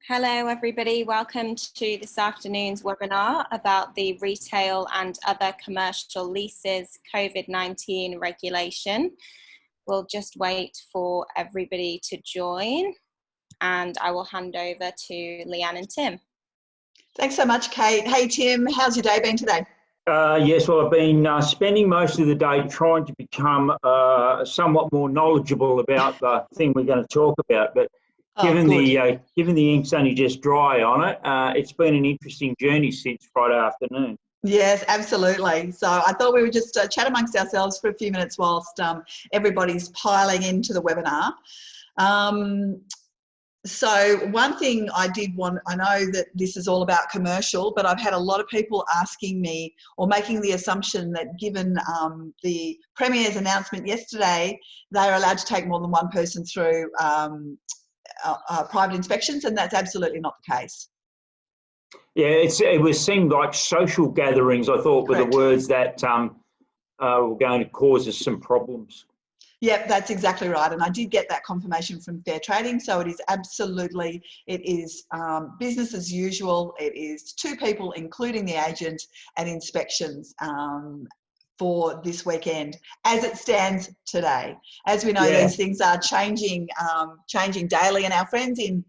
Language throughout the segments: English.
Hello everybody, welcome to this afternoon's webinar about the retail and other commercial leases COVID-19 regulation. We'll just wait for everybody to join and I will hand over to Leanne and Tim. Thanks so much, Kate. Hey Tim, how's your day been today? Yes, well, I've been spending most of the day trying to become somewhat more knowledgeable about the thing we're going to talk about, but given the ink's only just dry on it, it's been an interesting journey since Friday afternoon. Yes, absolutely. So I thought we would just chat amongst ourselves for a few minutes whilst everybody's piling into the webinar. So one thing I know that this is all about commercial, but I've had a lot of people asking me or making the assumption that given the Premier's announcement yesterday, they're allowed to take more than one person through private inspections, and that's absolutely not the case. Yeah, it seemed like social gatherings, I thought, were the words that were going to cause us some problems. Yep, that's exactly right. And I did get that confirmation from Fair Trading. So it is absolutely, business as usual. It is two people, including the agent, and inspections for this weekend as it stands today. As we know, these things are changing daily, and our friends in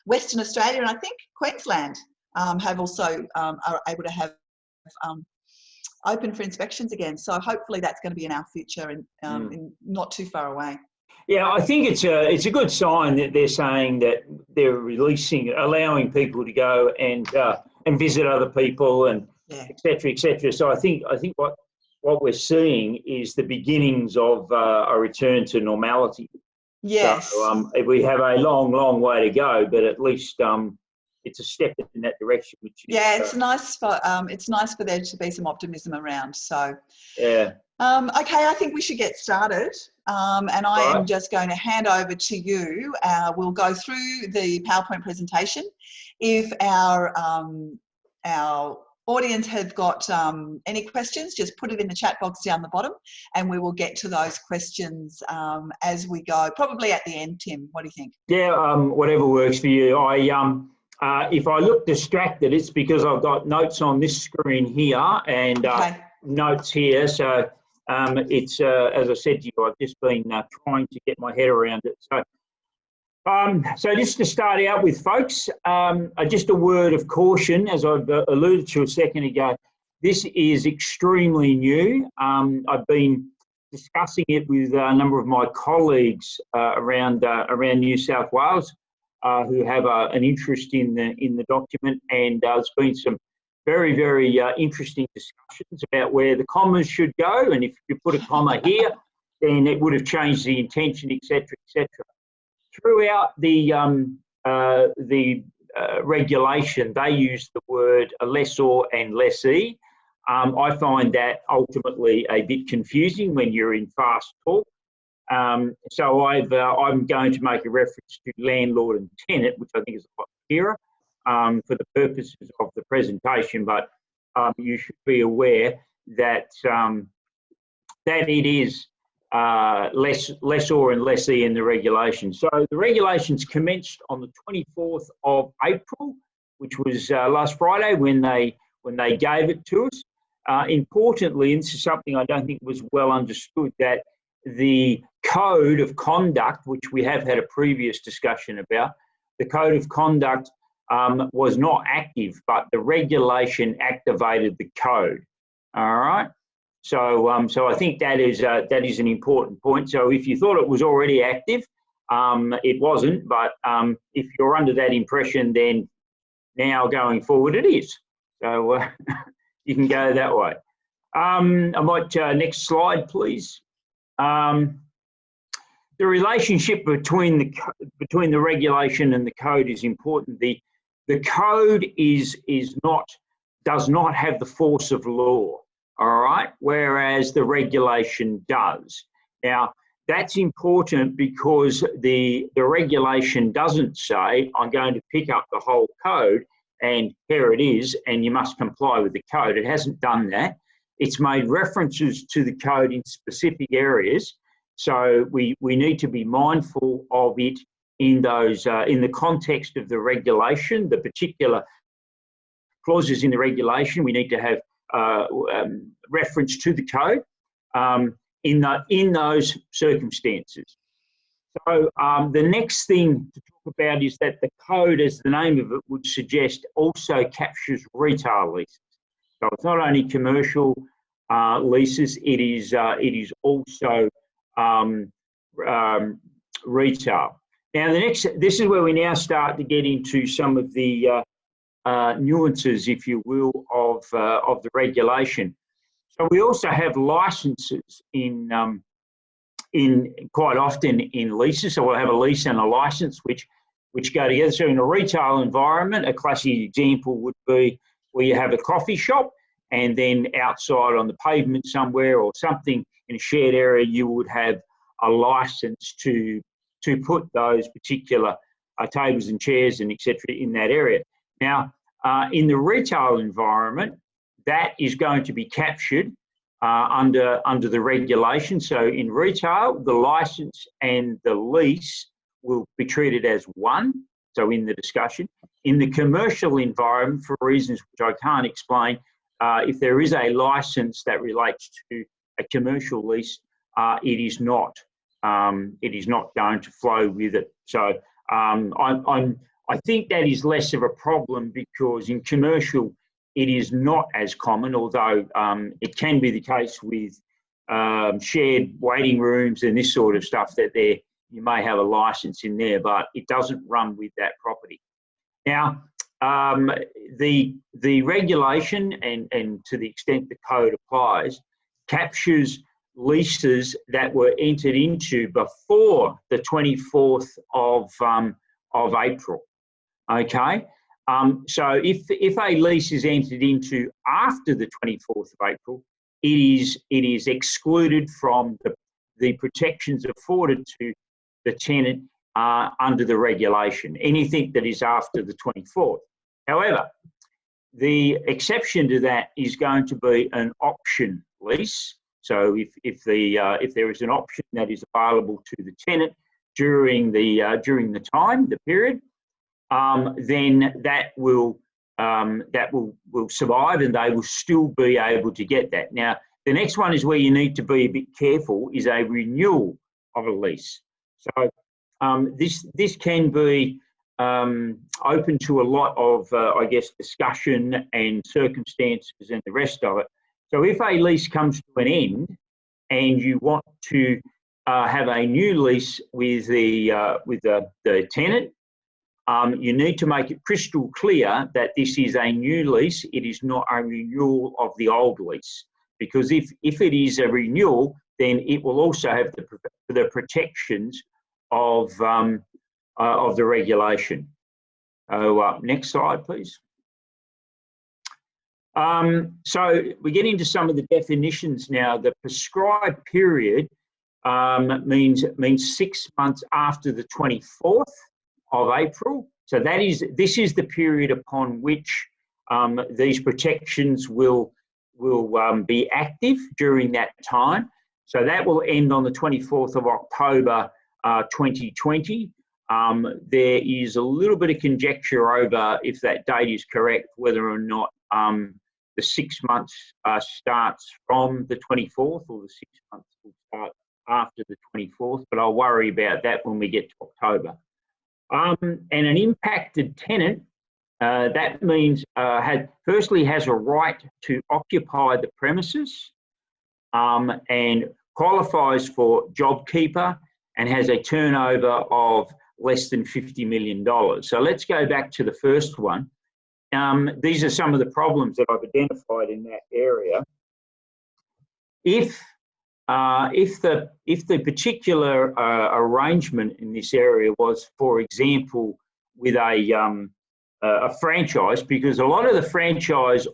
Western Australia and I think Queensland have also are able to have open for inspections again. So hopefully that's going to be in our future and in not too far away. Yeah, I think it's a good sign that they're saying that they're allowing people to go and visit other people and et cetera, et cetera. So I think what we're seeing is the beginnings of a return to normality. Yes. So we have a long way to go, but at least it's a step in that direction. Which is, it's nice for there to be some optimism around. So yeah. Okay, I think we should get started. And I am just going to hand over to you. We'll go through the PowerPoint presentation. If our audience have got any questions, just put it in the chat box down the bottom and we will get to those questions as we go, probably at the end. Tim, what do you think? Yeah, whatever works for you. If I look distracted, it's because I've got notes on this screen here and notes here. So it's, as I said to you, I've just been trying to get my head around it. So just to start out with, folks, just a word of caution, as I've alluded to a second ago. This is extremely new. I've been discussing it with a number of my colleagues around New South Wales who have an interest in the document, and there's been some very interesting discussions about where the commas should go, and if you put a comma here, then it would have changed the intention, etc., etc. Throughout the regulation, they use the word lessor and lessee. I find that ultimately a bit confusing when you're in fast talk. So I'm going to make a reference to landlord and tenant, which I think is a lot clearer for the purposes of the presentation. But you should be aware that that it is lessor and lessee in the regulation. So the regulations commenced on the 24th of April, which was last Friday when they gave it to us. Importantly, and this is something I don't think was well understood, that the code of conduct, which we have had a previous discussion about, the code of conduct was not active, but the regulation activated the code. All right. So I think that is an important point. So if you thought it was already active, it wasn't. But if you're under that impression, then now going forward it is. So you can go that way. I might next slide, please. The relationship between the regulation and the code is important. The code does not have the force of law. All right, whereas the regulation does. Now, that's important because the regulation doesn't say, I'm going to pick up the whole code and here it is, and you must comply with the code. It hasn't done that. It's made references to the code in specific areas. So we need to be mindful of it in those in the context of the regulation, the particular clauses in the regulation. We need to have reference to the code in those circumstances. So the next thing to talk about is that the code, as the name of it would suggest, also captures retail leases. So it's not only commercial leases; it is also retail. Now, this is where we now start to get into some of the nuances, if you will, of the regulation. So we also have licenses in quite often in leases. So we'll have a lease and a license which go together. So in a retail environment, a classic example would be where you have a coffee shop, and then outside on the pavement somewhere or something in a shared area, you would have a license to put those particular tables and chairs and etc. in that area. Now, in the retail environment, that is going to be captured under the regulation. So in retail, the license and the lease will be treated as one. So in the discussion, in the commercial environment, for reasons which I can't explain, if there is a license that relates to a commercial lease, it is not going to flow with it. So I think that is less of a problem, because in commercial it is not as common, although it can be the case with shared waiting rooms and this sort of stuff, that you may have a license in there, but it doesn't run with that property. Now, the regulation, and to the extent the code applies, captures leases that were entered into before the 24th of April. Okay, so if a lease is entered into after the 24th of April, it is excluded from the protections afforded to the tenant under the regulation. Anything that is after the 24th. However, the exception to that is going to be an option lease. So if there is an option that is available to the tenant during the period, then that will survive, and they will still be able to get that. Now, the next one is where you need to be a bit careful, is a renewal of a lease. So this can be open to a lot of, I guess, discussion and circumstances and the rest of it. So if a lease comes to an end and you want to have a new lease with the tenant, you need to make it crystal clear that this is a new lease. It is not a renewal of the old lease, because if it is a renewal, then it will also have the protections of the regulation. Next slide, please. So we get into some of the definitions now. The prescribed period means 6 months after the 24th of April. So this is the period upon which these protections will be active during that time. So that will end on the 24th of October 2020. There is a little bit of conjecture over if that date is correct, whether or not the 6 months starts from the 24th, or the 6 months will start after the 24th, but I'll worry about that when we get to October. And an impacted tenant, that means firstly has a right to occupy the premises, and qualifies for JobKeeper, and has a turnover of less than $50 million. So let's go back to the first one. These are some of the problems that I've identified in that area. If the particular arrangement in this area was, for example, with a franchise, because a lot of the franchisors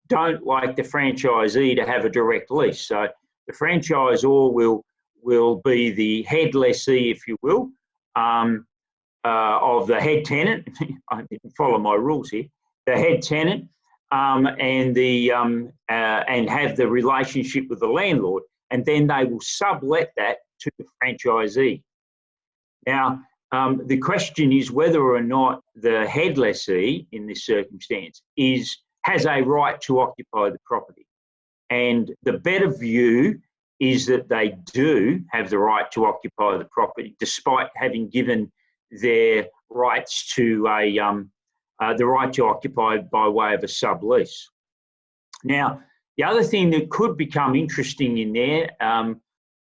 don't like the franchisee to have a direct lease. So the franchisor will be the head lessee, if you will, of the head tenant. I didn't follow my rules here. The head tenant, and have the relationship with the landlord, and then they will sublet that to the franchisee. Now, the question is whether or not the head lessee in this circumstance has a right to occupy the property. And the better view is that they do have the right to occupy the property, despite having given their rights to the right to occupy by way of a sublease. Now, the other thing that could become interesting in there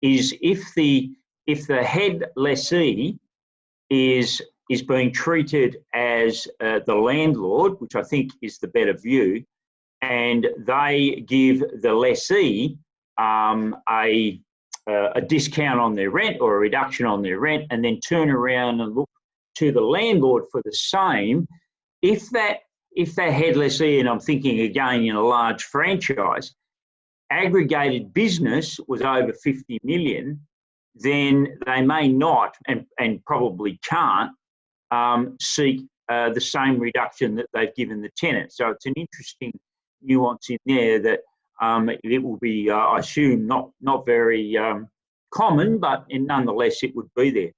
is if the head lessee is being treated as the landlord, which I think is the better view, and they give the lessee a discount on their rent or a reduction on their rent, and then turn around and look to the landlord for the same. If that head lessee, and I'm thinking again in a large franchise, aggregated business was over 50 million, then they may not and probably can't seek the same reduction that they've given the tenant. So it's an interesting nuance in there that it will be, I assume, not very common, but nonetheless it would be there.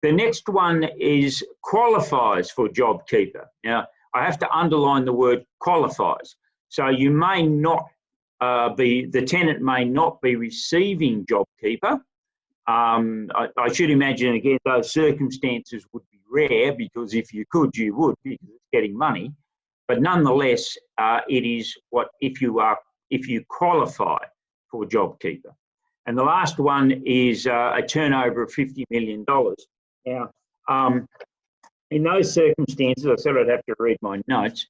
The next one is qualifies for JobKeeper. Now, I have to underline the word qualifies. So you may not the tenant may not be receiving JobKeeper. I should imagine, again, those circumstances would be rare, because if you could, you would, because it's getting money. But nonetheless, it is what if you qualify for JobKeeper. And the last one is a turnover of $50 million. Now, in those circumstances, I said I'd have to read my notes.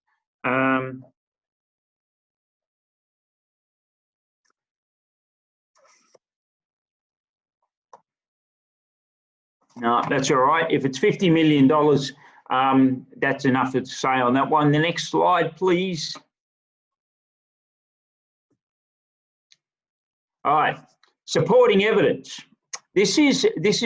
No, that's all right. If it's $50 million, that's enough to say on that one. The next slide, please. All right, supporting evidence. This is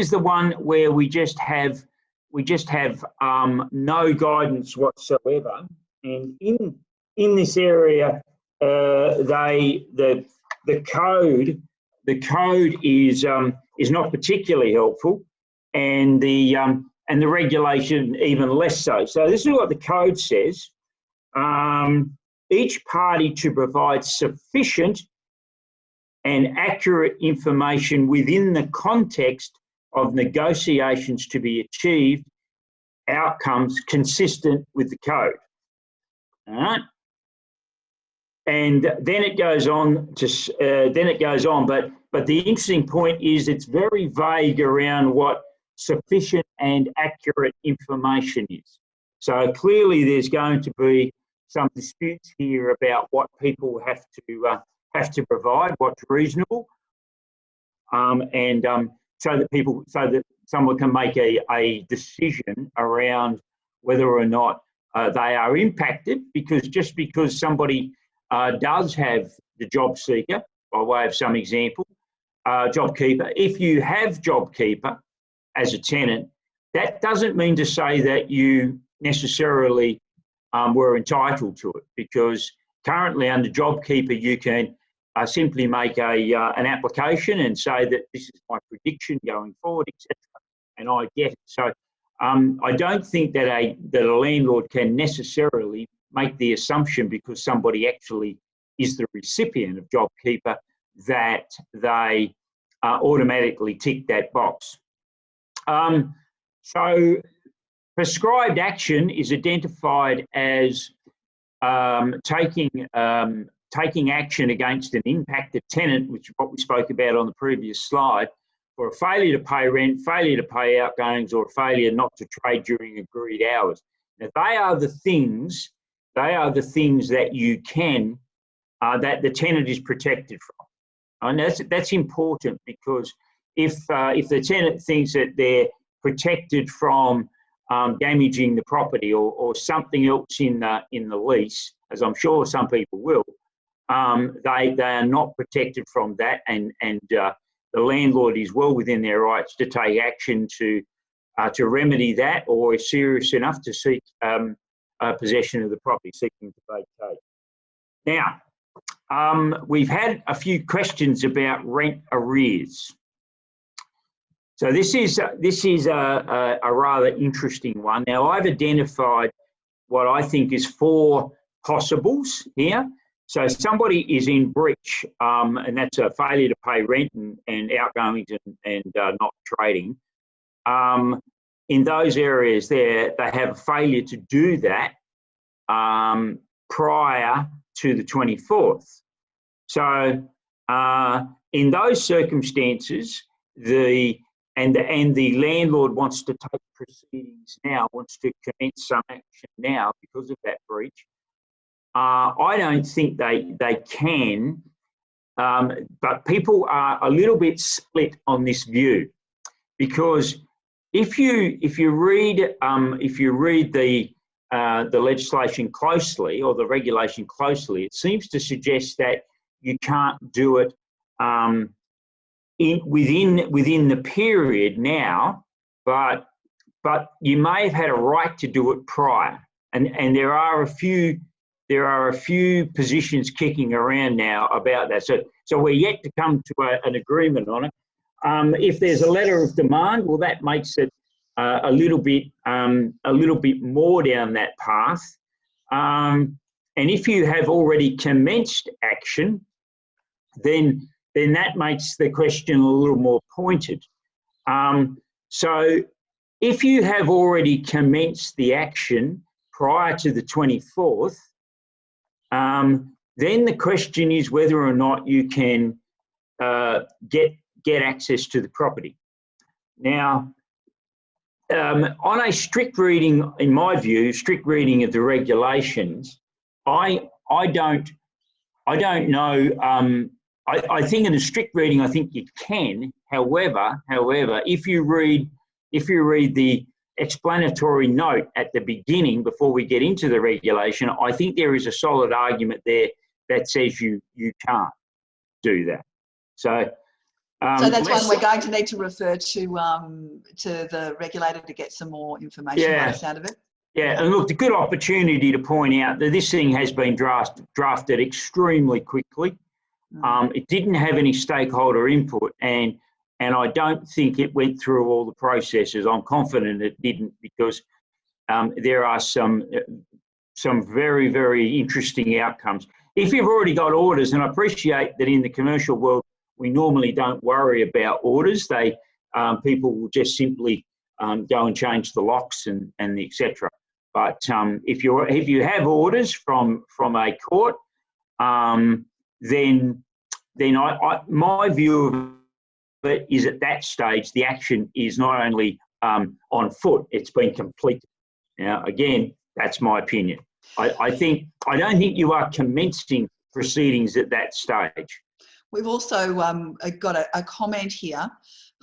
the one where we just have no guidance whatsoever, and in this area, the code is not particularly helpful, and the regulation even less so. So this is what the code says: each party to provide sufficient and accurate information within the context of negotiations to be achieved outcomes consistent with the code. All right. And then it goes on to but the interesting point is it's very vague around what sufficient and accurate information is. So clearly there's going to be some disputes here about what people have to provide, what's reasonable, so that someone can make a decision around whether or not they are impacted, because just because somebody does have the job seeker, by way of some example, JobKeeper, if you have JobKeeper as a tenant, that doesn't mean to say that you necessarily were entitled to it, because currently under JobKeeper you can simply make an application and say that this is my prediction going forward, etc., and I get it. So I don't think that a landlord can necessarily make the assumption, because somebody actually is the recipient of JobKeeper, that they automatically tick that box. So prescribed action is identified as taking action against an impacted tenant, which is what we spoke about on the previous slide, for a failure to pay rent, failure to pay outgoings, or failure not to trade during agreed hours. Now, they are the things that you can, that the tenant is protected from. And that's important, because if the tenant thinks that they're protected from damaging the property or something else in the lease, as I'm sure some people will, they are not protected from that, and the landlord is well within their rights to take action to remedy that, or is serious enough to seek possession of the property, seeking to vacate. Now, we've had a few questions about rent arrears. So this is a rather interesting one. Now, I've identified what I think is 4 possibles here. So somebody is in breach, and that's a failure to pay rent and outgoings and not trading. In those areas there, they have a failure to do that prior to the 24th. So in those circumstances, the landlord wants to take proceedings now, wants to commence some action now because of that breach. I don't think they can, but people are a little bit split on this view, because if you read the legislation closely, or the regulation closely, it seems to suggest that you can't do it within the period now, but you may have had a right to do it prior, and there are a few positions kicking around now about that. So we're yet to come to an agreement on it. If there's a letter of demand, well, that makes it a little bit more down that path. And if you have already commenced action, then that makes the question a little more pointed. So if you have already commenced the action prior to the 24th, then the question is whether or not you can get access to the property. Now, on a strict reading, in my view, strict reading of the regulations, I don't know. I think in a strict reading, I think you can. However, if you read the explanatory note at the beginning before we get into the regulation, I think there is a solid argument there that says you can't do that. So that's one we're going to need to refer to the regulator to get some more information by the sound of it. Yeah, and look, the good opportunity to point out that this thing has been drafted extremely quickly. It didn't have any stakeholder input, and I don't think it went through all the processes. I'm confident it didn't, because there are some very, very interesting outcomes. If you've already got orders, and I appreciate that in the commercial world, we normally don't worry about orders. People will just simply go and change the locks and etc. But if you have orders from a court, then my view of it is, at that stage, the action is not only on foot, it's been completed. Now, again, that's my opinion. I don't think you are commencing proceedings at that stage. We've also got a comment here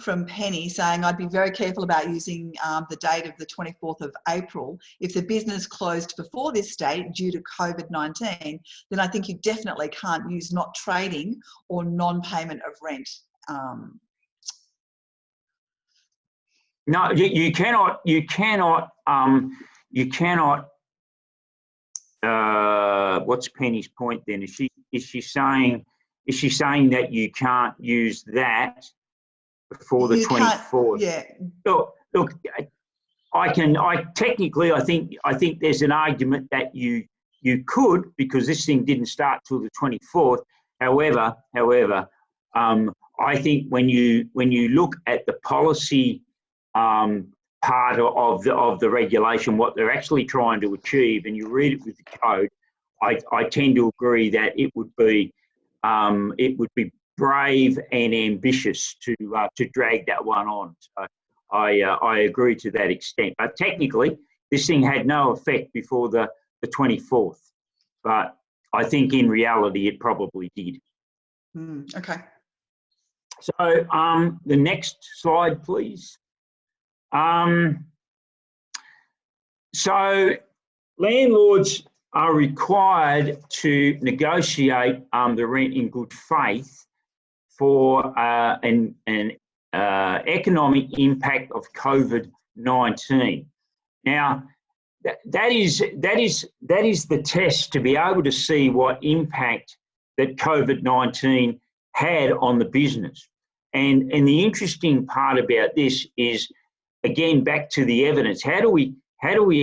from Penny saying, I'd be very careful about using the date of the 24th of April. If the business closed before this date due to COVID-19, then I think you definitely can't use not trading or non-payment of rent. No, you cannot. What's Penny's point then? Is she saying that you can't use that before the 24th? Yeah. Look, I think there's an argument that you could, because this thing didn't start till the 24th. However, I think when you look at the policy part of the regulation, what they're actually trying to achieve, and you read it with the code, I tend to agree that it would be brave and ambitious to drag that one on. So I agree to that extent. But technically, this thing had no effect before the 24th. But I think in reality, it probably did. Okay. So the next slide, please. So landlords are required to negotiate the rent in good faith for an economic impact of COVID-19. Now, that is the test to be able to see what impact that COVID-19 had on the business. And the interesting part about this is, again, back to the evidence. How do we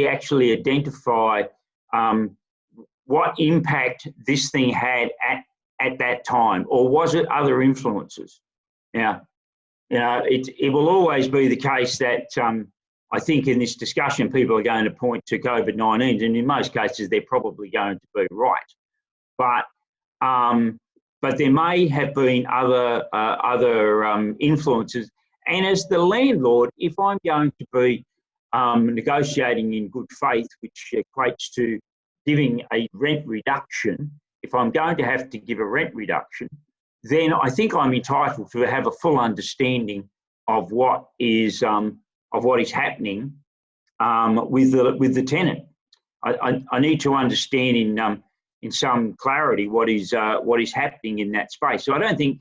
actually identify what impact this thing had at that time, or was it other influences? Now, it will always be the case that I think in this discussion people are going to point to COVID-19, and in most cases they're probably going to be right. But there may have been other influences. And as the landlord, if I'm going to be negotiating in good faith, which equates to giving a rent reduction, if I'm going to have to give a rent reduction, then I think I'm entitled to have a full understanding of what is happening with the tenant. I need to understand in some clarity what is happening in that space. So I don't think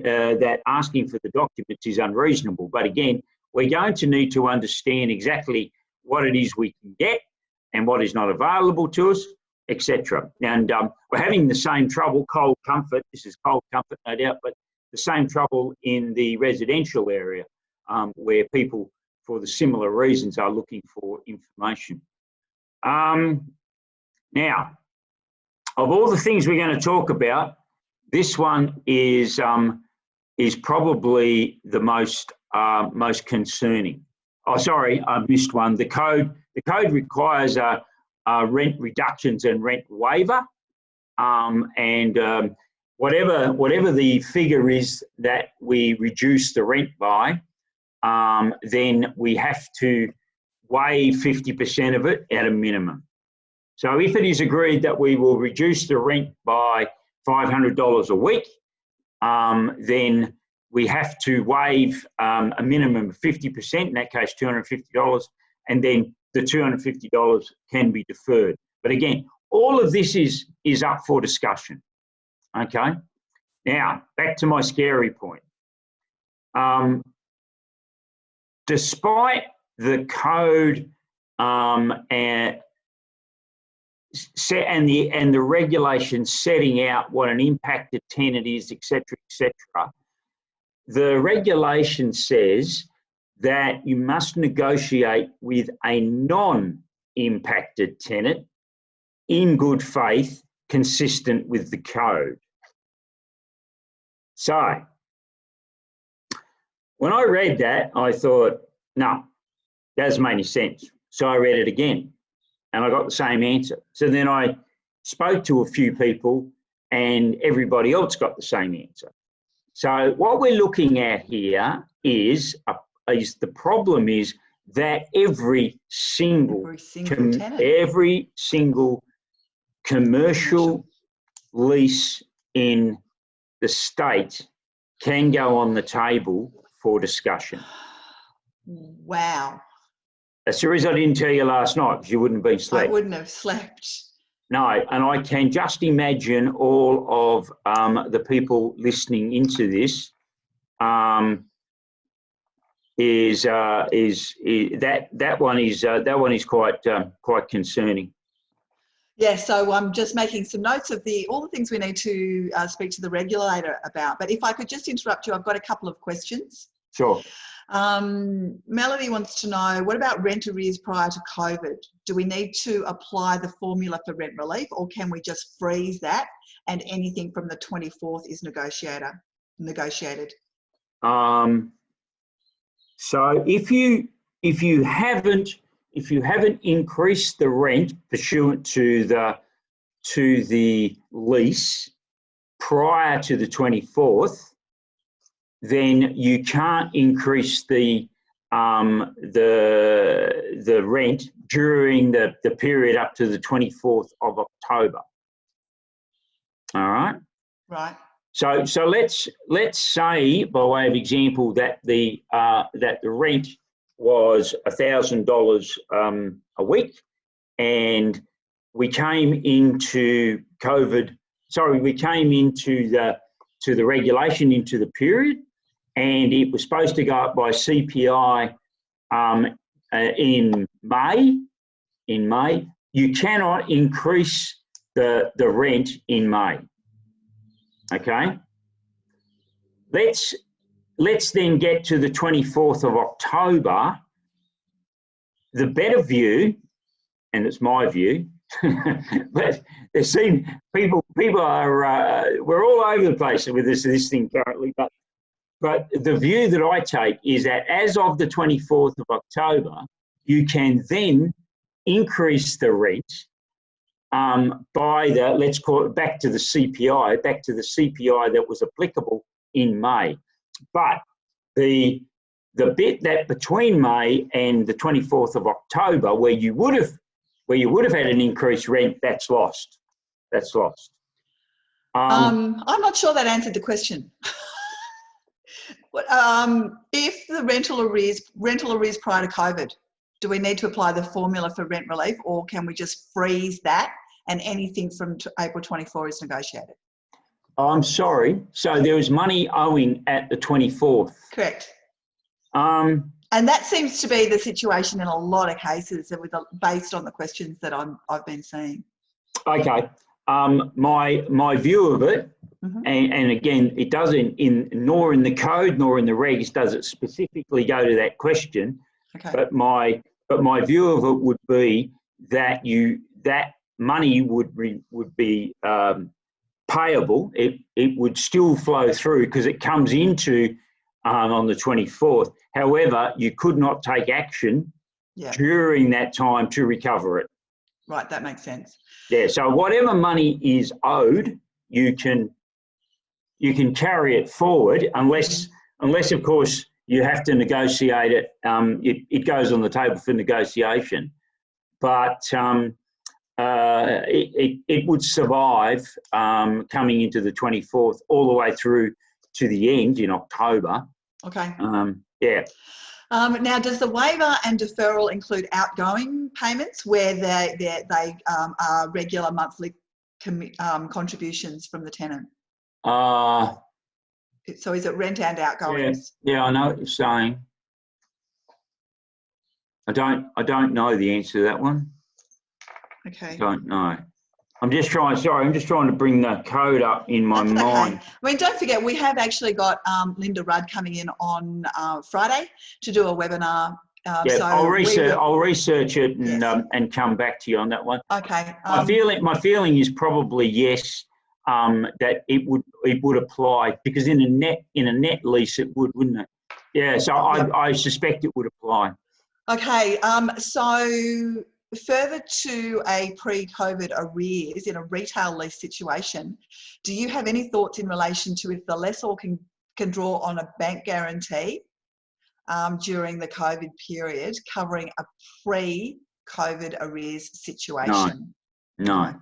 that asking for the documents is unreasonable. But again, we're going to need to understand exactly what it is we can get and what is not available to us, etc. And we're having the same trouble, cold comfort. This is cold comfort, no doubt, but the same trouble in the residential area where people, for the similar reasons, are looking for information. Now, of all the things we're going to talk about, this one is probably the most concerning. Oh, sorry, I missed one. The code requires rent reductions and rent waiver, and whatever the figure is that we reduce the rent by, then we have to waive 50% of it at a minimum. So if it is agreed that we will reduce the rent by $500 a week, then we have to waive a minimum of 50%, in that case $250, and then the $250 can be deferred. But again, all of this is up for discussion. Okay, now back to my scary point. Despite the code and the regulations setting out what an impacted tenant is, etc., etc., the regulation says that you must negotiate with a non-impacted tenant in good faith, consistent with the code. So, when I read that, I thought, no, that doesn't make any sense. So I read it again, and I got the same answer. So then I spoke to a few people, and everybody else got the same answer. So what we're looking at here is the problem is that every single commercial lease in the state can go on the table for discussion. Wow. That's the reason I didn't tell you last night, because you wouldn't have been slept. I wouldn't have slept. No, and I can just imagine all of the people listening into this that one is quite concerning. Yeah, so I'm just making some notes of all the things we need to speak to the regulator about. But if I could just interrupt you, I've got a couple of questions. Sure. Melody wants to know, what about rent arrears prior to COVID? Do we need to apply the formula for rent relief, or can we just freeze that and anything from the 24th is negotiated? So if you haven't increased the rent pursuant to the lease prior to the 24th, then you can't increase the rent during the period up to the 24th of October. All right. Right. So let's say, by way of example, that the rent was $1,000 a week, and we came into the regulation into the period, and it was supposed to go up by CPI in May. You cannot increase the rent in May. Okay. Let's let's then get to the 24th of October. The better view, and it's my view, but there seem people are we're all over the place with this thing currently. But the view that I take is that as of the 24th of October, you can then increase the rent by the, let's call it back to the CPI that was applicable in May. But the bit that between May and the 24th of October, where you would have had an increased rent, that's lost. That's lost. I'm not sure that answered the question. If the rental arrears prior to COVID, do we need to apply the formula for rent relief, or can we just freeze that and anything from April 24 is negotiated? I'm sorry. So there was money owing at the 24th. Correct. And that seems to be the situation in a lot of cases, based on the questions that I've been seeing. Okay. My view of it, and again, it doesn't nor in the code nor in the regs does it specifically go to that question. Okay. But my view of it would be that that money would be payable. It would still flow through because it comes into on the 24th. However, you could not take action during that time to recover it. Right, that makes sense. Yeah, so whatever money is owed, you can carry it forward unless of course you have to negotiate it. It goes on the table for negotiation, but it would survive coming into the 24th all the way through to the end in October. Okay. Yeah. Now, does the waiver and deferral include outgoing payments where they are regular monthly contributions from the tenant? So is it rent and outgoings? Yeah, I know what you're saying. I don't know the answer to that one. Okay. I don't know. I'm just trying to bring the code up in my mind. Okay. I mean, don't forget, we have actually got Linda Rudd coming in on Friday to do a webinar. So I'll research it and come back to you on that one. Okay. My feeling is probably yes, that it would apply, because in a net lease it would, wouldn't it? Yeah. So I suspect it would apply. Okay. So further to a pre-COVID arrears in a retail lease situation, do you have any thoughts in relation to if the lessor can draw on a bank guarantee during the COVID period covering a pre-COVID arrears situation? No.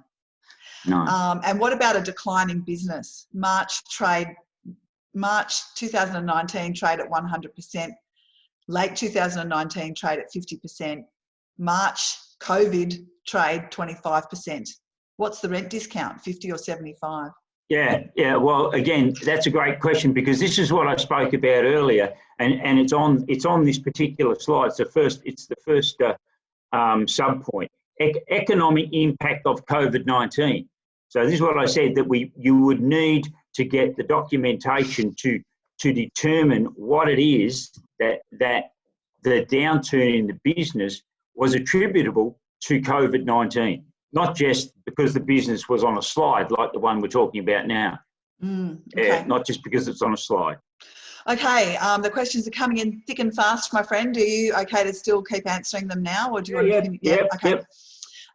And what about a declining business? March 2019 trade at 100%, late 2019 trade at 50%, March COVID trade 25%. What's the rent discount, 50 or 75? Yeah. Well, again, that's a great question, because this is what I spoke about earlier, and it's on this particular slide. It's the first sub point. Economic impact of COVID-19. So this is what I said, that you would need to get the documentation to determine what it is that the downturn in the business was attributable to COVID-19, not just because the business was on a slide like the one we're talking about now. Okay. Yeah, not just because it's on a slide. Okay, the questions are coming in thick and fast, my friend. Are you okay to still keep answering them now, or do you want to continue? Yep, okay. Yep.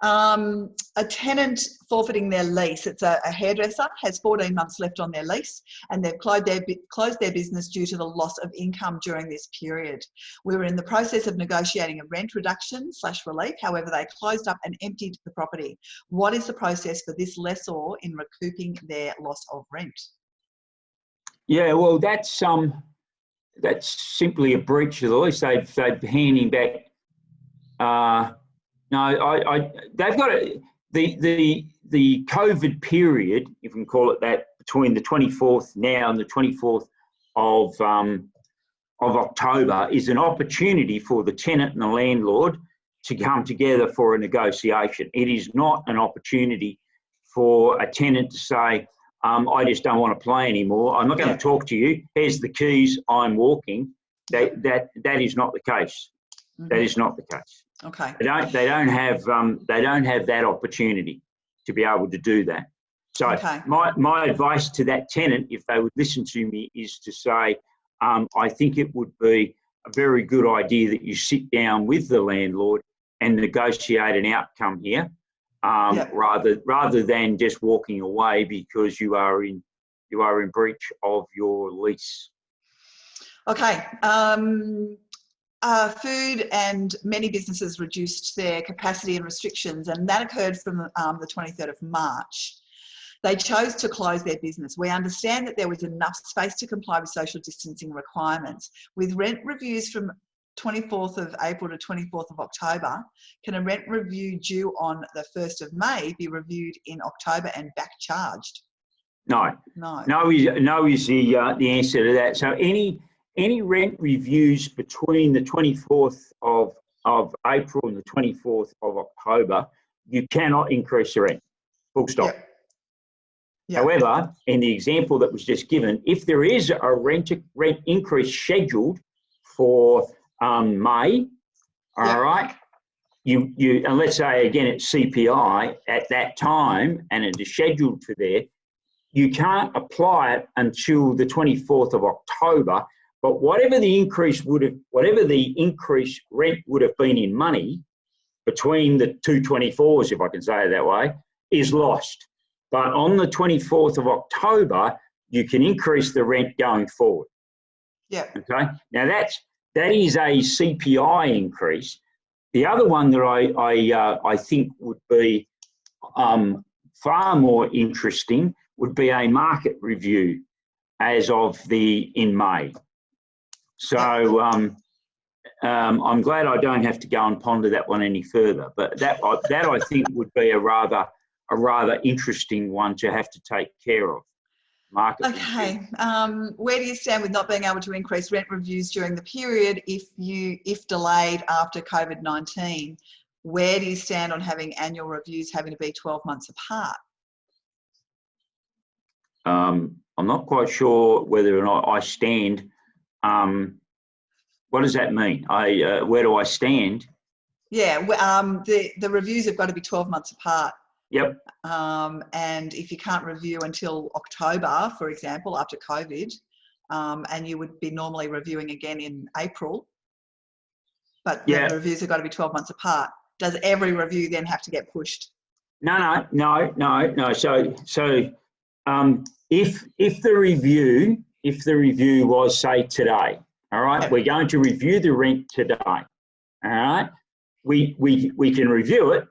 A tenant forfeiting their lease. It's a hairdresser, has 14 months left on their lease, and they've closed their business due to the loss of income during this period. We were in the process of negotiating a rent reduction / relief. However, they closed up and emptied the property. What is the process for this lessor in recouping their loss of rent? Yeah, well, that's simply a breach of the lease. They've handing back. No, they've got the COVID period, if we can call it that, between the 24th now and the 24th of October is an opportunity for the tenant and the landlord to come together for a negotiation. It is not an opportunity for a tenant to say, I just don't want to play anymore. I'm not going to talk to you. Here's the keys. I'm walking. That is not the case. Mm-hmm. That is not the case. Okay. They don't have that opportunity to be able to do that. So my advice to that tenant, if they would listen to me, is to say, I think it would be a very good idea that you sit down with the landlord and negotiate an outcome here, rather than just walking away because you are in breach of your lease. Okay. Food and many businesses reduced their capacity and restrictions, and that occurred from the 23rd of March. They chose to close their business. We understand that there was enough space to comply with social distancing requirements. With rent reviews from 24th of April to 24th of October, can a rent review due on the 1st of May be reviewed in October and back charged? No is the answer to that. So any rent reviews between the 24th of April and the 24th of October, you cannot increase the rent. Full stop. Yep. However, in the example that was just given, if there is a rent increase scheduled for May, all right, you and let's say again it's CPI at that time and it is scheduled for there, you can't apply it until the 24th of October. But whatever the increased rent would have been in money between the two 24s, if I can say it that way, is lost. But on the 24th of October, you can increase the rent going forward. Yeah. Okay. Now that is a CPI increase. The other one that I think would be far more interesting would be a market review as of in May. So I'm glad I don't have to go and ponder that one any further. But that I think would be a rather interesting one to have to take care of. Market review. Where do you stand with not being able to increase rent reviews during the period if delayed after COVID-19? Where do you stand on having annual reviews having to be 12 months apart? I'm not quite sure whether or not I stand. What does that mean? Where do I stand? Yeah, the reviews have got to be 12 months apart. Yep. And if you can't review until October, for example, after COVID, and you would be normally reviewing again in April, but the reviews have got to be 12 months apart. Does every review then have to get pushed? No. So if the review was, say, today, all right, we're going to review the rent today, all right, we can review it.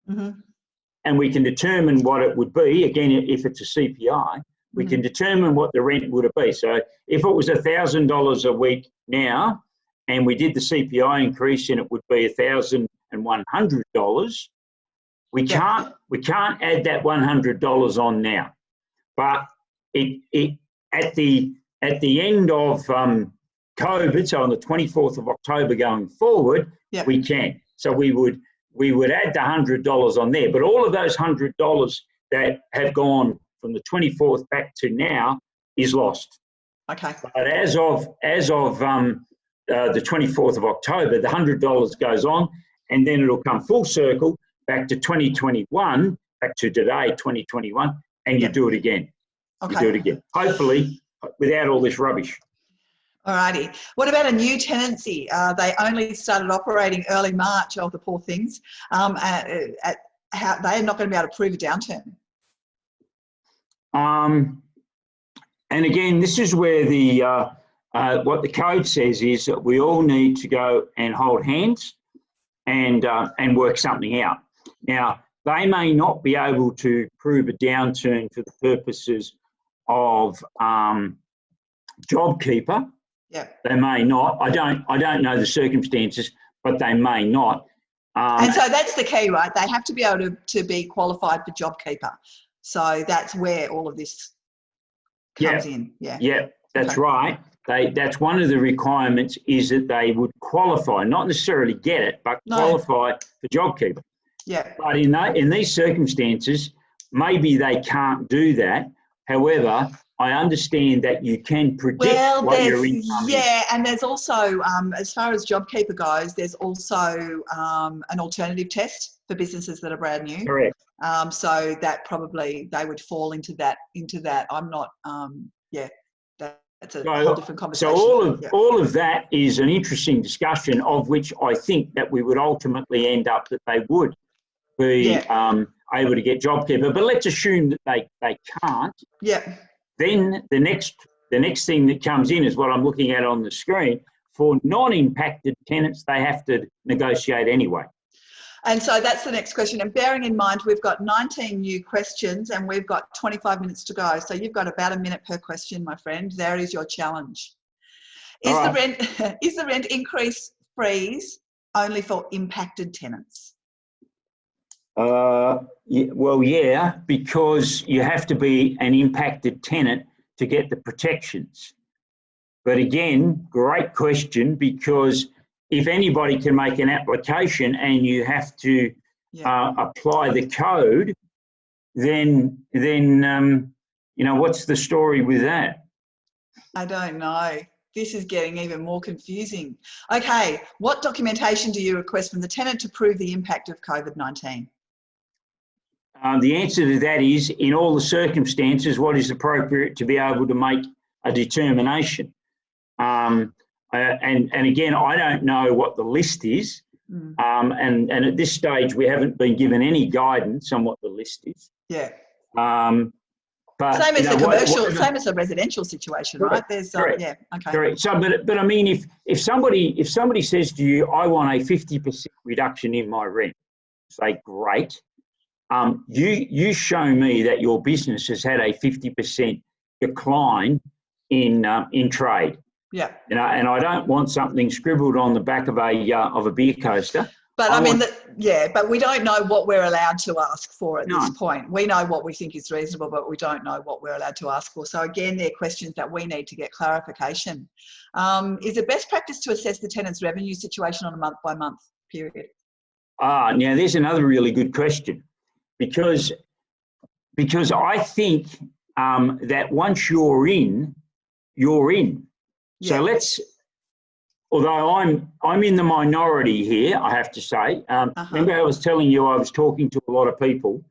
Mm-hmm. And we can determine what it would be. Again, if it's a CPI, we can determine what the rent would be. So if it was $1,000 a week now, and we did the CPI increase, and it would be $1,100, we can't add that $100 on now. But it at the end of COVID, so on the 24th of October going forward, we can. So we would add the $100 on there, but all of those $100 that have gone from the 24th back to now is lost. Okay. But as of the 24th of October, the $100 goes on, and then it'll come full circle back to 2021, back to today, 2021, and you do it again. Okay. You do it again. Hopefully, without all this rubbish. Alrighty. What about a new tenancy? They only started operating early March, the poor things. They're not going to be able to prove a downturn. And again, this is where what the code says is that we all need to go and hold hands and work something out. Now, they may not be able to prove a downturn for the purposes of JobKeeper. Yeah. They may not. I don't know the circumstances, but they may not. And so that's the key, right? They have to be able to be qualified for JobKeeper. So that's where all of this comes in. Yeah. Yeah, that's right. That's one of the requirements, is that they would qualify, not necessarily get it, but qualify for JobKeeper. Yeah. But in these circumstances, maybe they can't do that. However, I understand that you can predict what your income is. And there's also, as far as JobKeeper goes, there's also an alternative test for businesses that are brand new. Correct. So that probably they would fall into that. I'm not. That's a whole different conversation. So all of that is an interesting discussion, of which I think that we would ultimately end up that they would be able to get JobKeeper. But let's assume that they can't. Yeah. Then the next thing that comes in is what I'm looking at on the screen. For non-impacted tenants, they have to negotiate anyway. And so that's the next question. And bearing in mind, we've got 19 new questions and we've got 25 minutes to go. So you've got about a minute per question, my friend. There is your challenge. Is the rent increase freeze only for impacted tenants? Yeah, because you have to be an impacted tenant to get the protections. But again, great question, because if anybody can make an application and you have to apply the code, then what's the story with that? I don't know. This is getting even more confusing. Okay, what documentation do you request from the tenant to prove the impact of COVID-19? The answer to that is, in all the circumstances, what is appropriate to be able to make a determination. And again, I don't know what the list is, and at this stage we haven't been given any guidance on what the list is. Yeah. But same as a commercial, same as a residential situation, right? There's okay. Correct. So, but I mean, if somebody says to you, I want a 50% reduction in my rent, say great. You show me that your business has had a 50% decline in trade. Yeah. And I don't want something scribbled on the back of a beer coaster. But I mean, but we don't know what we're allowed to ask for at this point. We know what we think is reasonable, but we don't know what we're allowed to ask for. So again, they're questions that we need to get clarification. Is it best practice to assess the tenant's revenue situation on a month-by-month period? Now there's another really good question, because I think that once you're in, you're in. So although I'm in the minority here, I have to say. Remember I was telling you I was talking to a lot of people.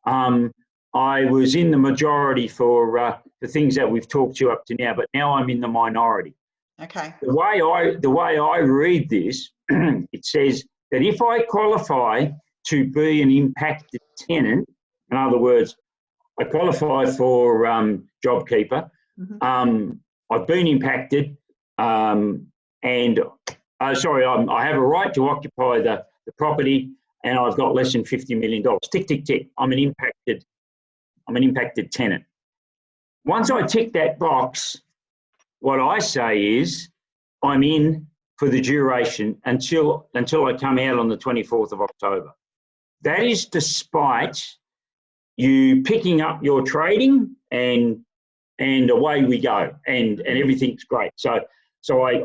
I was in the majority for the things that we've talked to up to now, but now I'm in the minority. Okay. The way I read this, it says that if I qualify to be an impacted tenant, in other words, I qualify for JobKeeper, I've been impacted, and I have a right to occupy the property, and I've got less than $50 million. Tick, tick, tick. I'm an impacted tenant. Once I tick that box, what I say is I'm in for the duration until I come out on the 24th of October. That is despite you picking up your trading and away we go, and everything's great. So I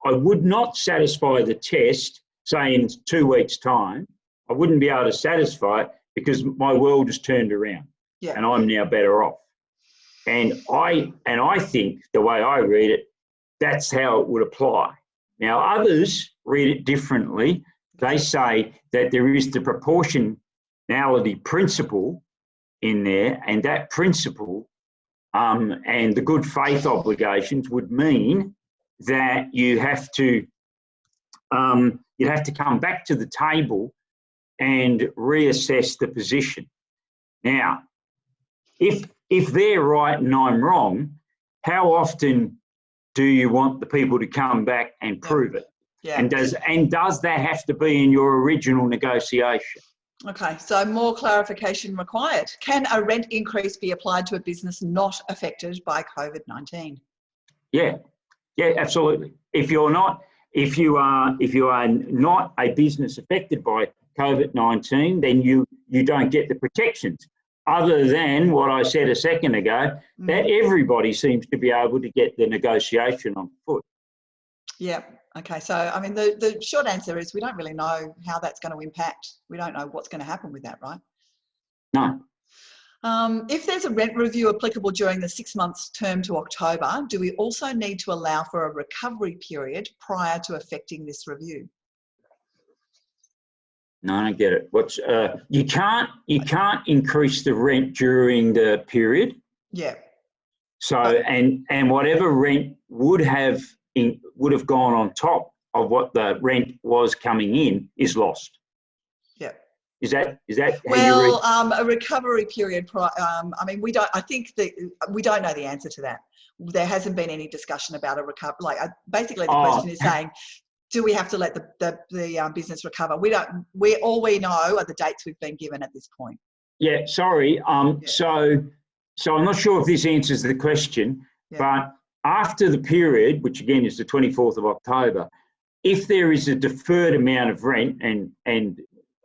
would not satisfy the test, say in 2 weeks' time. I wouldn't be able to satisfy it because my world has turned around, and I'm now better off. And I think the way I read it, that's how it would apply. Now others read it differently. They say that there is the proportionality principle in there, and that principle and the good faith obligations would mean that you'd have to come back to the table and reassess the position. Now, if they're right and I'm wrong, how often do you want the people to come back and prove it? Yeah. And does that have to be in your original negotiation? Okay, so more clarification required. Can a rent increase be applied to a business not affected by COVID-19? Yeah, absolutely. If you are not a business affected by COVID-19, then you don't get the protections, other than what I said a second ago, that everybody seems to be able to get the negotiation on foot. Yeah. Okay, so I mean, the short answer is we don't really know how that's going to impact. We don't know what's going to happen with that, right? No. If there's a rent review applicable during the 6 months term to October, do we also need to allow for a recovery period prior to effecting this review? No, I don't get it. What's you can't increase the rent during the period. Yeah. So and whatever rent would have gone on top of what the rent was coming in is lost. Yeah. Is that how well, you read? A recovery period. I mean, we don't. I think that we don't know the answer to that. There hasn't been any discussion about a recovery. Like basically, the question is saying, do we have to let the business recover? We don't. All we know are the dates we've been given at this point. Yeah. Sorry. So I'm not sure if this answers the question, but after the period, which again is the 24th of October, if there is a deferred amount of rent, and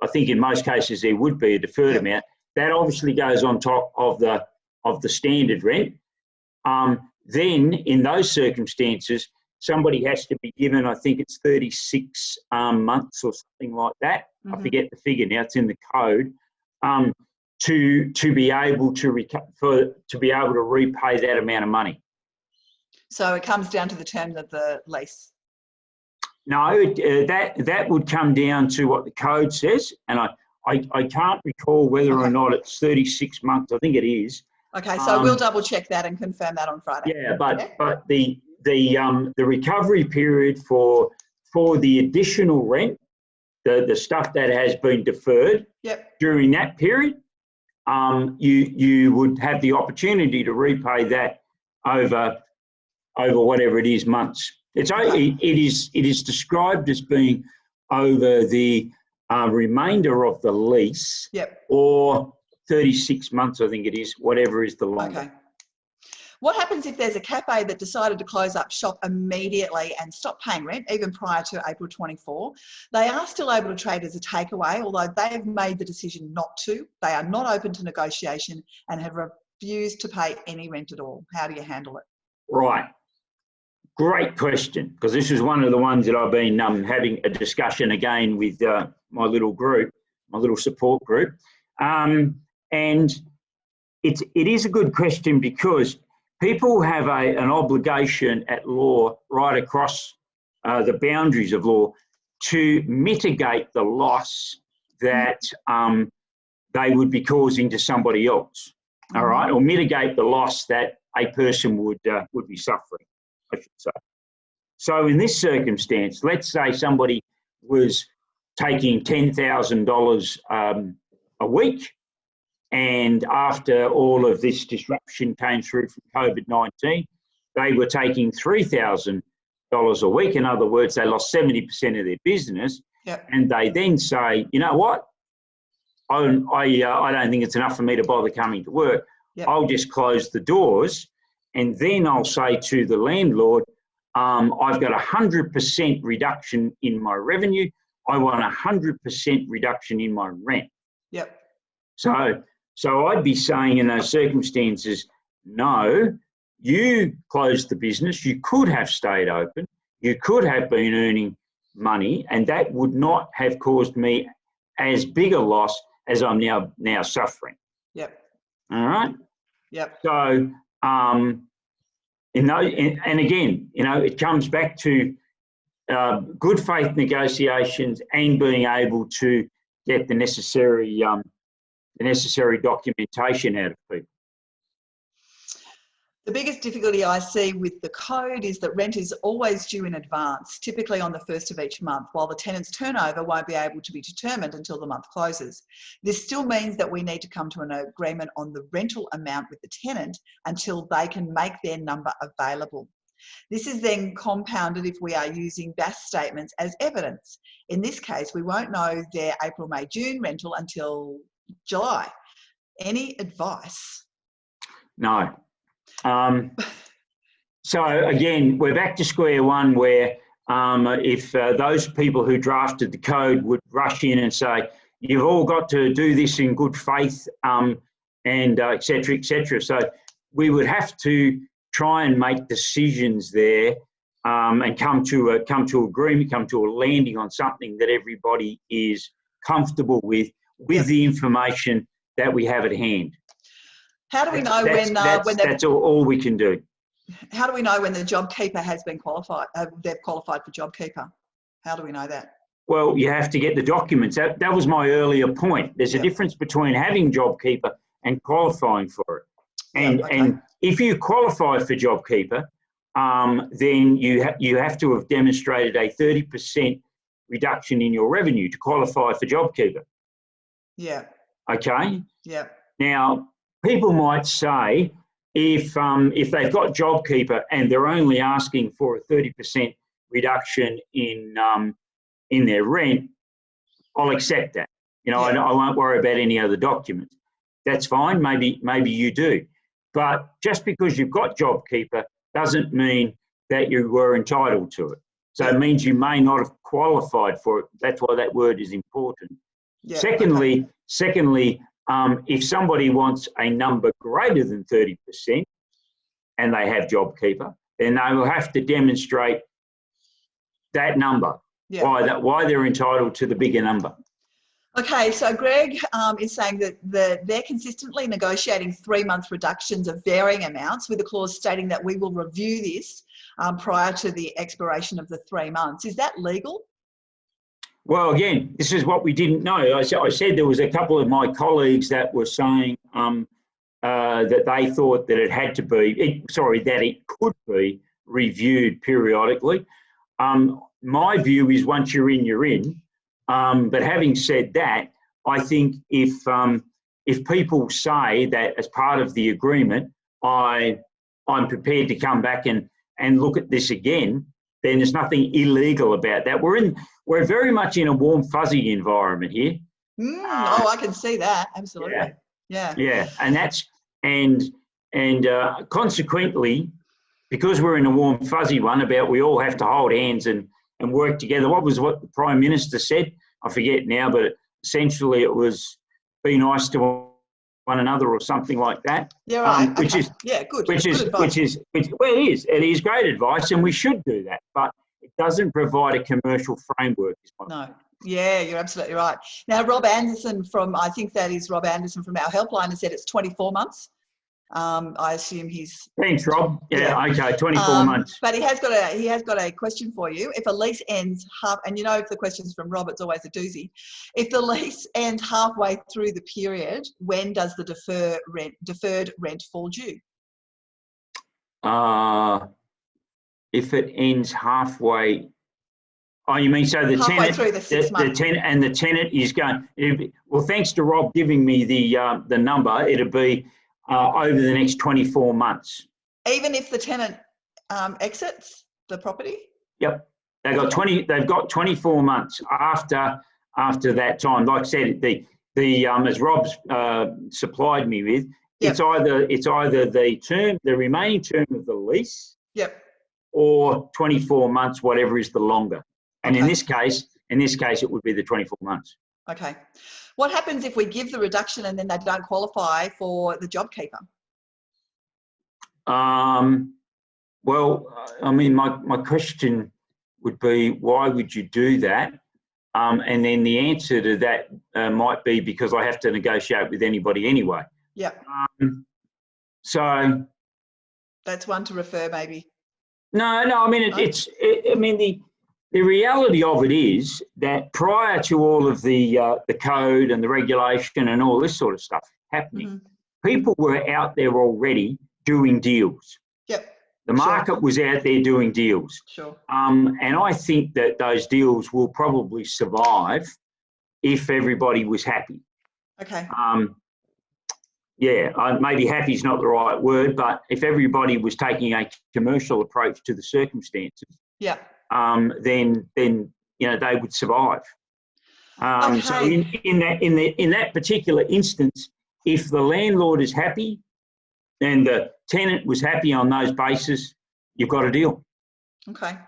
I think in most cases there would be a deferred amount, that obviously goes on top of the standard rent. Then in those circumstances, somebody has to be given, I think it's 36 months or something like that. I forget the figure now; it's in the code. To be able to repay that amount of money. So it comes down to the terms of the lease. No, that would come down to what the code says, and I can't recall whether or not it's 36 months. I think it is. Okay, so we'll double check that and confirm that on Friday. Yeah, but the recovery period for the additional rent, the stuff that has been deferred during that period, you would have the opportunity to repay that over whatever it is months. It is described as being over the remainder of the lease, or 36 months, I think it is, whatever is the longer. Okay. What happens if there's a cafe that decided to close up shop immediately and stop paying rent, even prior to April 24? They are still able to trade as a takeaway, although they have made the decision not to. They are not open to negotiation and have refused to pay any rent at all. How do you handle it? Right. Great question, because this is one of the ones that I've been having a discussion again with my little group, my little support group. And it is a good question because people have an obligation at law right across the boundaries of law to mitigate the loss that they would be causing to somebody else, all right, or mitigate the loss that a person would be suffering, I should say. So in this circumstance, let's say somebody was taking $10,000 a week, and after all of this disruption came through from COVID-19, they were taking $3,000 a week. In other words, they lost 70% of their business. And they then say, you know what? I don't think it's enough for me to bother coming to work. I'll just close the doors. And then I'll say to the landlord, I've got 100% reduction in my revenue. I want 100% reduction in my rent. So I'd be saying in those circumstances, no, you closed the business. You could have stayed open. You could have been earning money, and that would not have caused me as big a loss as I'm now suffering. All right. So and again, it comes back to good faith negotiations and being able to get the necessary documentation out of people. The biggest difficulty I see with the code is that rent is always due in advance, typically on the 1st of each month, while the tenant's turnover won't be able to be determined until the month closes. This still means that we need to come to an agreement on the rental amount with the tenant until they can make their number available. This is then compounded if we are using BAS statements as evidence. In this case, we won't know their April, May, June rental until July. Any advice? No. So again, we're back to square one where if those people who drafted the code would rush in and say, you've all got to do this in good faith, and et cetera, et cetera. So we would have to try and make decisions there and come to agreement, come to a landing on something that everybody is comfortable with the information that we have at hand. How do we know that's all we can do. How do we know when the JobKeeper has been qualified? They've qualified for JobKeeper. How do we know that? Well, you have to get the documents. That was my earlier point. There's a difference between having JobKeeper and qualifying for it. And if you qualify for JobKeeper, then you have to have demonstrated a 30% reduction in your revenue to qualify for JobKeeper. Yeah. Okay. Yeah. Now, people might say if they've got JobKeeper and they're only asking for a 30% reduction in their rent, I'll accept that. You know, I won't worry about any other documents. That's fine. Maybe you do. But just because you've got JobKeeper doesn't mean that you were entitled to it. So it means you may not have qualified for it. That's why that word is important. Yeah, secondly, if somebody wants a number greater than 30% and they have JobKeeper, then they will have to demonstrate that number, why they're entitled to the bigger number. Okay, so Greg is saying that they're consistently negotiating 3-month reductions of varying amounts with a clause stating that we will review this prior to the expiration of the 3 months. Is that legal? Well, again, this is what we didn't know. I said there was a couple of my colleagues that were saying that they thought that it had to be, that it could be reviewed periodically. My view is once you're in, you're in. But having said that, I think if people say that as part of the agreement, I'm prepared to come back and look at this again, then there's nothing illegal about that. We're very much in a warm fuzzy environment here. I can see that, absolutely. Yeah. And consequently, because we're in a warm fuzzy one about we all have to hold hands and work together. What the Prime Minister said? I forget now, but essentially it was be nice to one another or something like that. Yeah, right. Good. It is great advice, and we should do that. But it doesn't provide a commercial framework. No. Yeah, you're absolutely right. Now, Rob Anderson from our helpline has said it's 24 months. I assume he's. Thanks, Rob. Yeah. Okay, 24 months. But he has got a question for you. If a lease ends and if the question's from Rob, it's always a doozy. If the lease ends halfway through the period, when does the deferred rent fall due? If it ends halfway. Oh, you mean so the halfway tenant through the 6 months. The tenant is going. Well, thanks to Rob giving me the number, it'll be. Over the next 24 months. Even if the tenant exits the property? Yep. They've got 24 months after that time. Like I said, as Rob's supplied me with, it's either the remaining term of the lease. Yep. Or 24 months, whatever is the longer. And in this case, it would be the 24 months. Okay. What happens if we give the reduction and then they don't qualify for the JobKeeper? Well, I mean, my question would be, why would you do that? And then the answer to that might be because I have to negotiate with anybody anyway. Yeah. So that's one to refer, maybe. No. I mean, the reality of it is that prior to all of the code and the regulation and all this sort of stuff happening, people were out there already doing deals. Yep. The market was out there doing deals. Sure. And I think that those deals will probably survive if everybody was happy. Okay. Maybe happy is not the right word, but if everybody was taking a commercial approach to the circumstances. Yeah. Then they would survive. Okay. So in that particular instance, if the landlord is happy and the tenant was happy on those bases, you've got a deal. Okay.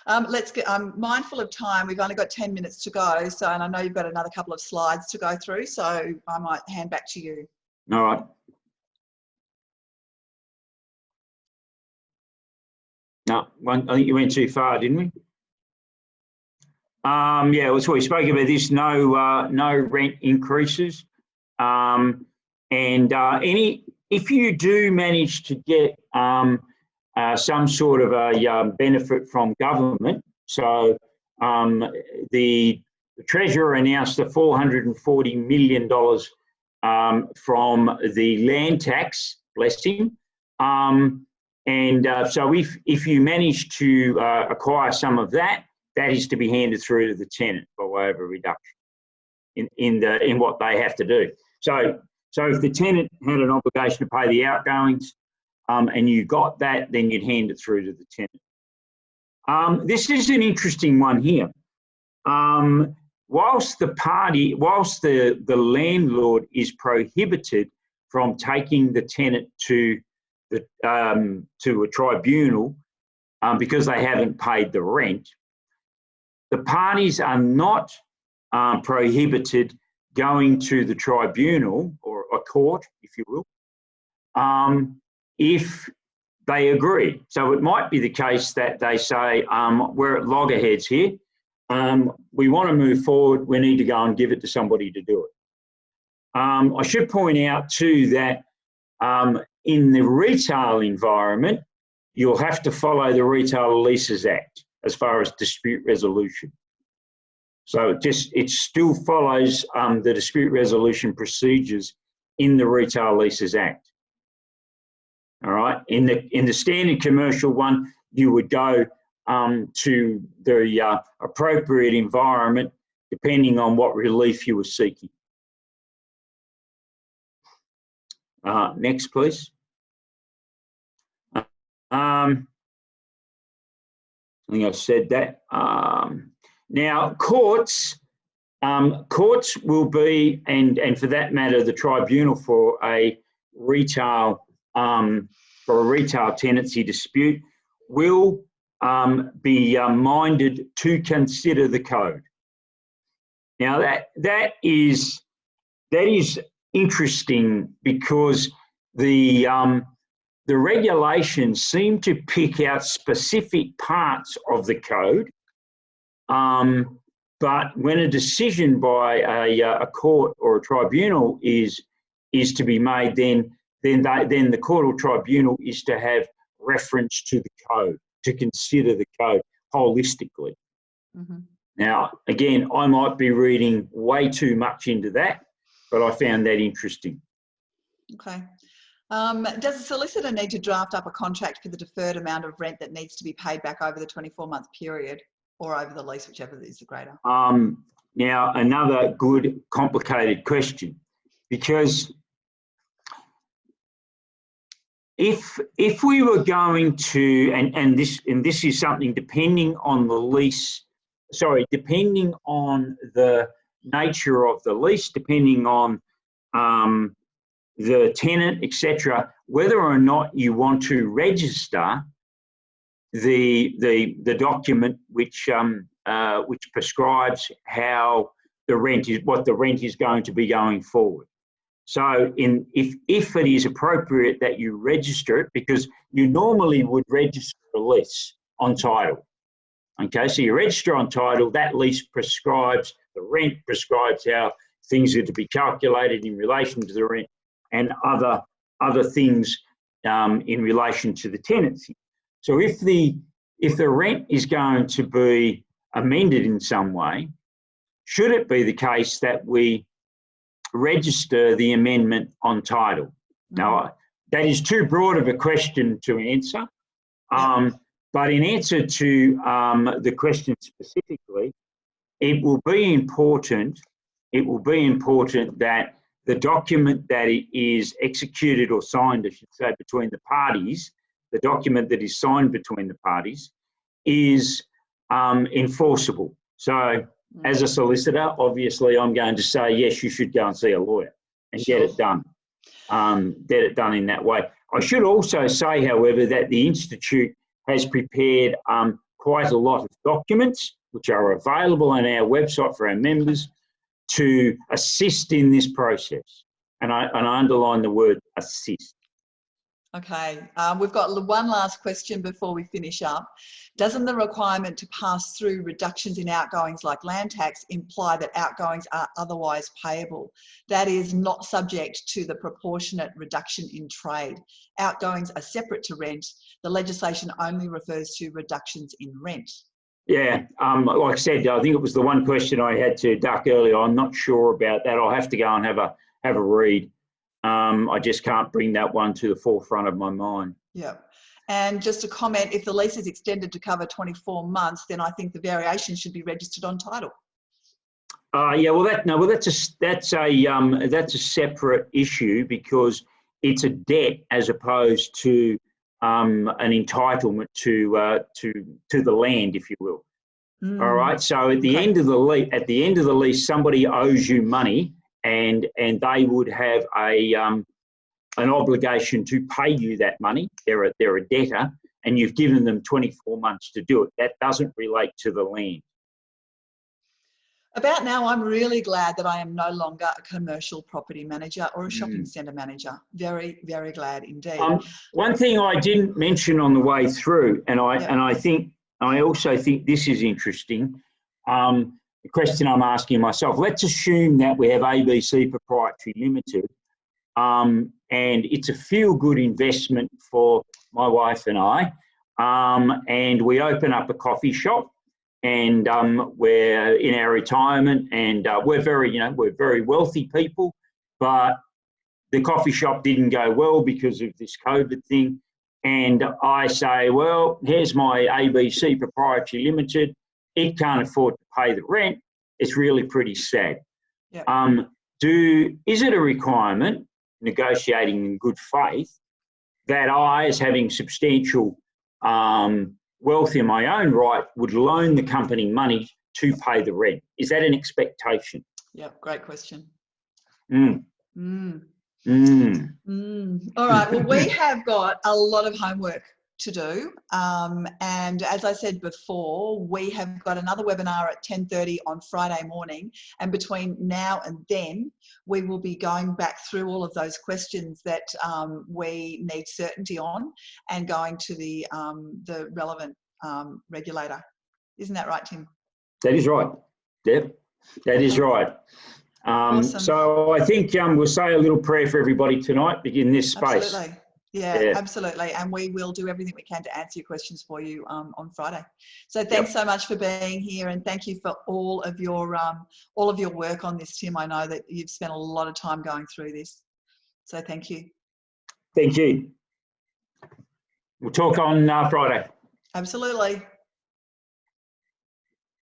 I'm mindful of time. We've only got 10 minutes to go. And I know you've got another couple of slides to go through. So I might hand back to you. All right. No, I think you went too far, didn't we? So we spoke about this. No rent increases, and any if you do manage to get some sort of a benefit from government, so the Treasurer announced the $440 million from the land tax, bless him. So if you manage to acquire some of that, that is to be handed through to the tenant by way of a reduction in what they have to do. So if the tenant had an obligation to pay the outgoings and you got that, then you'd hand it through to the tenant. This is an interesting one here. Whilst the landlord is prohibited from taking the tenant to a tribunal because they haven't paid the rent, the parties are not prohibited going to the tribunal or a court, if you will, if they agree. So it might be the case that they say, we're at loggerheads here, we want to move forward, we need to go and give it to somebody to do it. I should point out too that in the retail environment, you'll have to follow the Retail Leases Act as far as dispute resolution. So it still follows the dispute resolution procedures in the Retail Leases Act. All right. In the standard commercial one, you would go to the appropriate environment depending on what relief you were seeking. Next, please. I think I've said that. Now, courts will be, and for that matter, the tribunal for a retail tenancy dispute will be minded to consider the code. Now, that is interesting because the regulations seem to pick out specific parts of the code, but when a decision by a court or a tribunal is to be made, then the court or tribunal is to have reference to the code, to consider the code holistically. Mm-hmm. Now, again, I might be reading way too much into that, but I found that interesting. Okay. Does a solicitor need to draft up a contract for the deferred amount of rent that needs to be paid back over the 24-month period or over the lease, whichever is the greater? Now, another good, complicated question, because if we were going to, and this is something depending on the lease, depending on the nature of the lease, depending on the tenant, etc., whether or not you want to register the document which prescribes how the rent is, what the rent is going to be going forward. So if it is appropriate that you register it, because you normally would register a lease on title. Okay, so you register on title, that lease prescribes the rent, prescribes how things are to be calculated in relation to the rent and other things in relation to the tenancy. So if the rent is going to be amended in some way, should it be the case that we register the amendment on title? Mm-hmm. Now, that is too broad of a question to answer, but in answer to the question specifically, it will be important that the document that is executed or signed, I should say, between the parties, the document that is signed between the parties is enforceable. So as a solicitor, obviously I'm going to say, yes, you should go and see a lawyer and get it done. Get it done in that way. I should also say, however, that the Institute has prepared quite a lot of documents which are available on our website for our members to assist in this process. And I underline the word assist. Okay, we've got one last question before we finish up. Doesn't the requirement to pass through reductions in outgoings like land tax imply that outgoings are otherwise payable? That is not subject to the proportionate reduction in trade. Outgoings are separate to rent. The legislation only refers to reductions in rent. Yeah, like I said, I think it was the one question I had to duck earlier. I'm not sure about that. I'll have to go and have a read. I just can't bring that one to the forefront of my mind. Yeah. And just a comment, if the lease is extended to cover 24 months, then I think the variation should be registered on title. Yeah, well, that's a separate issue because it's a debt as opposed to an entitlement to the land, if you will. All right. So at the end of the lease, somebody owes you money, and they would have an obligation to pay you that money. They're a debtor, and you've given them 24 months to do it. That doesn't relate to the land. About now, I'm really glad that I am no longer a commercial property manager or a shopping centre manager. Very, very glad indeed. One thing I didn't mention on the way through, and I also think this is interesting. The question I'm asking myself, let's assume that we have ABC Proprietary Limited, and it's a feel-good investment for my wife and I, and we open up a coffee shop, and we're in our retirement, and we're very wealthy people, but the coffee shop didn't go well because of this COVID thing. And I say, well, here's my ABC Proprietary Limited. It can't afford to pay the rent. It's really pretty sad. Yep. Is it a requirement, negotiating in good faith, that I, as having substantial wealth in my own right, would loan the company money to pay the rent? Is that an expectation? Yeah, great question. All right, well, we have got a lot of homework to do, and as I said before, we have got another webinar at 10:30 on Friday morning, and between now and then we will be going back through all of those questions that we need certainty on and going to the relevant regulator. Isn't that right, Tim? That is right, Deb. That is right. Awesome. So I think we'll say a little prayer for everybody tonight in this space. Absolutely. Yeah, absolutely. And we will do everything we can to answer your questions for you on Friday. So thanks so much for being here, and thank you for all of your work on this, Tim. I know that you've spent a lot of time going through this. So thank you. Thank you. We'll talk on Friday. Absolutely.